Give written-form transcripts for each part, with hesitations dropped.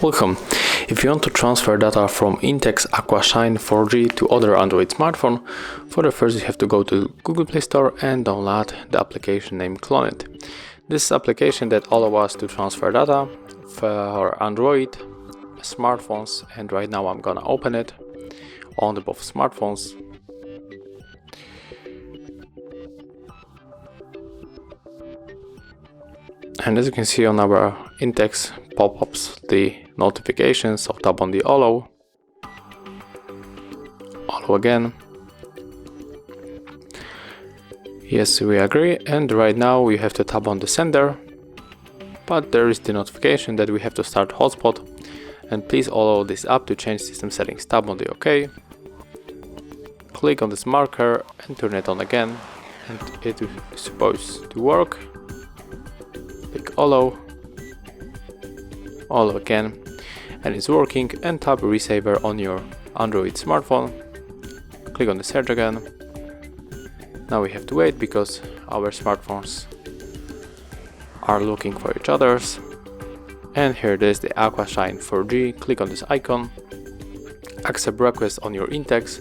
Welcome. If you want to transfer data from INTEX Aqua Shine 4G to other Android smartphone, for the first you have to go to Google Play Store and download the application named Clone It. This is an application that allows us to transfer data for Android smartphones, and right now I'm gonna open it on the both smartphones. And as you can see on our INTEX pop-ups the notifications, so tap on the allow again. Yes, we agree, and right now we have to tap on the sender, but there is the notification that we have to start hotspot, and please allow this app to change system settings. Tap on the OK, click on this marker and turn it on again, and it is supposed to work. Click allow again, and it's working, and tap resaver on your Android smartphone. Click on the search again. Now we have to wait because our smartphones are looking for each other's. And here it is, the Aqua Shine 4G. Click on this icon, accept request on your INTEX,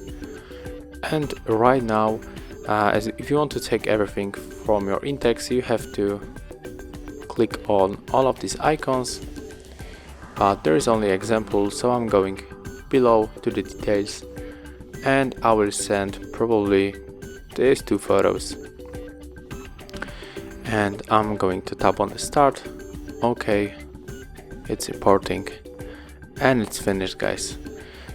and right now if you want to take everything from your INTEX, you have to click on all of these icons, but there is only example, so I'm going below to the details and I will send probably these two photos, and I'm going to tap on the start. Okay, it's importing and it's finished, guys.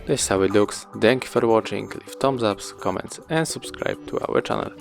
This is how it looks. Thank you for watching. Leave thumbs ups, comments and subscribe to our channel.